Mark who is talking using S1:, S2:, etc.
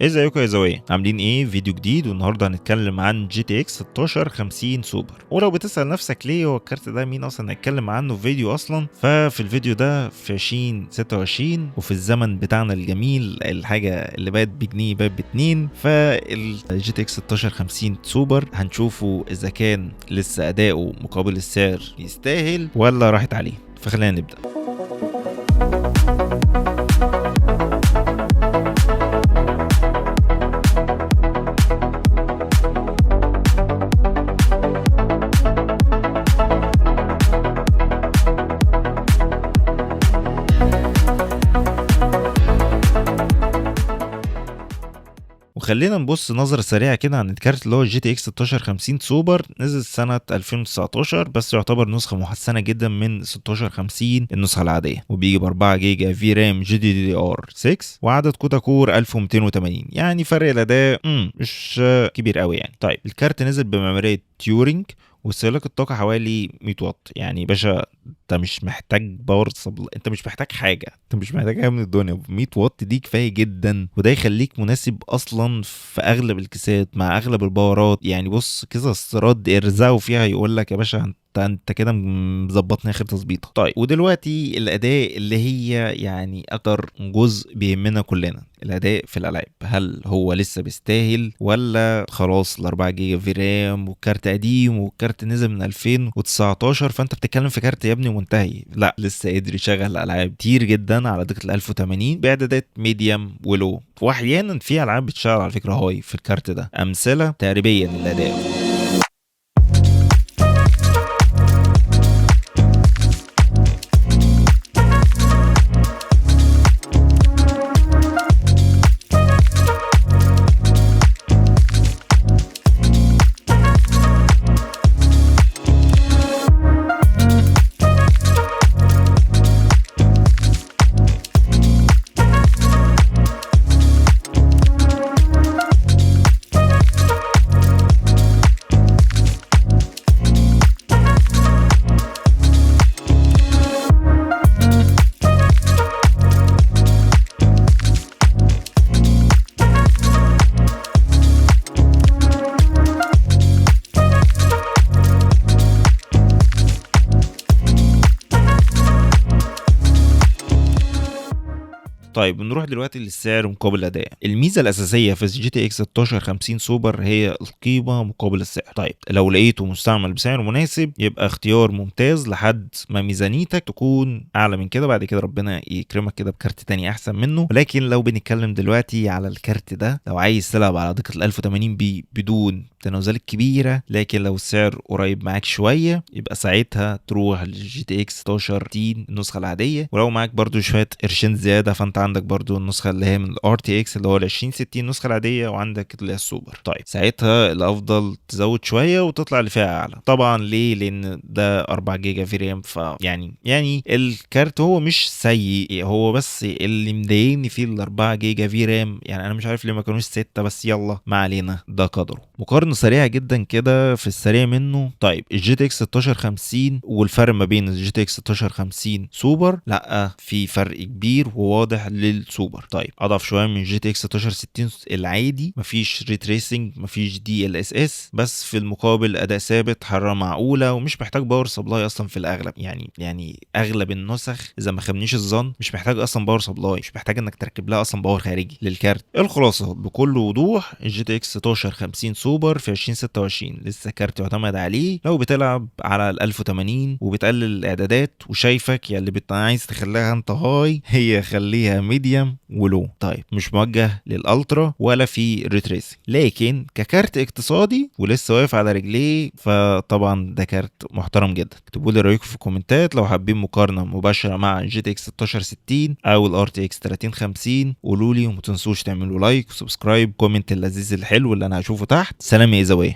S1: ازيكم يا زوية عاملين ايه؟ فيديو جديد، والنهارده هنتكلم عن جي تي اكس 1650 سوبر. ولو بتسأل نفسك ليه هو الكارت ده مين اصلا هنتكلم عنه في فيديو اصلا، ففي الفيديو ده في 2026 وفي الزمن بتاعنا الجميل الحاجة اللي بقت بجنيه بقت باتنين، فالجي تي اكس 1650 سوبر هنشوفه اذا كان لسه اداؤه مقابل السعر يستاهل ولا راحت عليه. فخلينا نبدأ. وخلينا نبص نظرة سريعة كده عن الكارت اللي هو الجي تي اكس 1650 سوبر. نزل سنة 2019 بس يعتبر نسخة محسنة جدا من 1650 النسخة العادية، وبيجي ب 4 جيجا في رام جي دي دي ار 6 وعدد كودا كور 1280. يعني فرق الأداء مش كبير قوي يعني. طيب الكارت نزل بمعمارية تيورينج واستهلاك الطاقة حوالي 100 واط. يعني باشا انت مش محتاج باور انت مش محتاج حاجة، انت مش محتاج حاجة من الدنيا. 100 واط دي كفاية جدا، وده يخليك مناسب اصلا في اغلب الكيسات مع اغلب الباورات. يعني بص كذا استيراد ارزعوا فيها يقول لك يا باشا انت كده مظبطني اخر تظبيطه. طيب ودلوقتي الاداء اللي هي يعني اكتر جزء بيهمنا كلنا، الاداء في الالعاب. هل هو لسه بيستاهل ولا خلاص ال 4 جيجا في رام والكارت قديم والكارت نزل من 2019؟ فانت بتتكلم في كارت يا ابني منتهي. لا، لسه قادر يشغل العاب كتير جدا على دقه ال 1080 باعدادات ميديوم ولو، واحيانا في العاب بتشتغل على فكره هاي في الكارت ده. امثله تقريبا للاداء. طيب نروح دلوقتي للسعر مقابل الاداء. الميزه الاساسيه في جي تي اكس 1650 سوبر هي القيمه مقابل السعر. طيب لو لقيته مستعمل بسعر مناسب يبقى اختيار ممتاز لحد ما ميزانيتك تكون اعلى من كده، بعد كده ربنا يكرمك كده بكارت تاني احسن منه. ولكن لو بنتكلم دلوقتي على الكارت ده، لو عايز تلعب على دقه ال 1080 بي بدون تنازلات كبيره، لكن لو السعر قريب معاك شويه يبقى ساعتها تروح للجي تي اكس 16 النسخه العاديه. ولو معاك برضو شويه قرشين زياده فانت عندك برضو النسخه اللي هي من الار تي اكس اللي هو ال 2060 النسخه العاديه، وعندك اللي هي السوبر. طيب ساعتها الافضل تزود شويه وتطلع لفئه اعلى. طبعا ليه؟ لان ده 4 جيجا في رام. يعني الكارت هو مش سيء، هو بس اللي مضايقني فيه ال 4 جيجا في رام. يعني انا مش عارف ليه ما كانوش 6، بس يلا ما علينا، ده قدره. مقارنه سريعه جدا كده في السريع منه. طيب الجي تي اكس 1650 والفرق ما بين الجي تي اكس 1650 سوبر، لا في فرق كبير وواضح للسوبر. طيب اضعف شويه من جي تي اكس 1660 العادي، مفيش ري تريسنج، مفيش دي ال اس اس، بس في المقابل اداء ثابت، حراره معقوله، ومش محتاج باور سبلاي اصلا في الاغلب. يعني اغلب النسخ اذا ما خابنيش الظن مش محتاج اصلا باور سبلاي، مش محتاج انك تركب لها اصلا باور خارجي للكارت. الخلاصه بكل وضوح الجي تي اكس 1650 سوبر في 2026 لسه كارت يعتمد عليه لو بتلعب على ال 1080 وبتقلل الاعدادات، وشايفك يا اللي عايز تخليها انت هاي، هي خليها ميديوم ولو. طيب مش موجه للالترا ولا في ريتريسنج، لكن ككارت اقتصادي ولسه واقف على رجليه فطبعا ده كارت محترم جدا. اكتبوا لي رايكم في الكومنتات لو حابين مقارنه مباشره مع جي تي اكس 1660 او الار تي اكس 3050. قولوا لي وما تنسوش تعملوا لايك وسبسكرايب، كومنت اللذيذ الحلو اللي انا هشوفه تحت. سلام يا زوايا.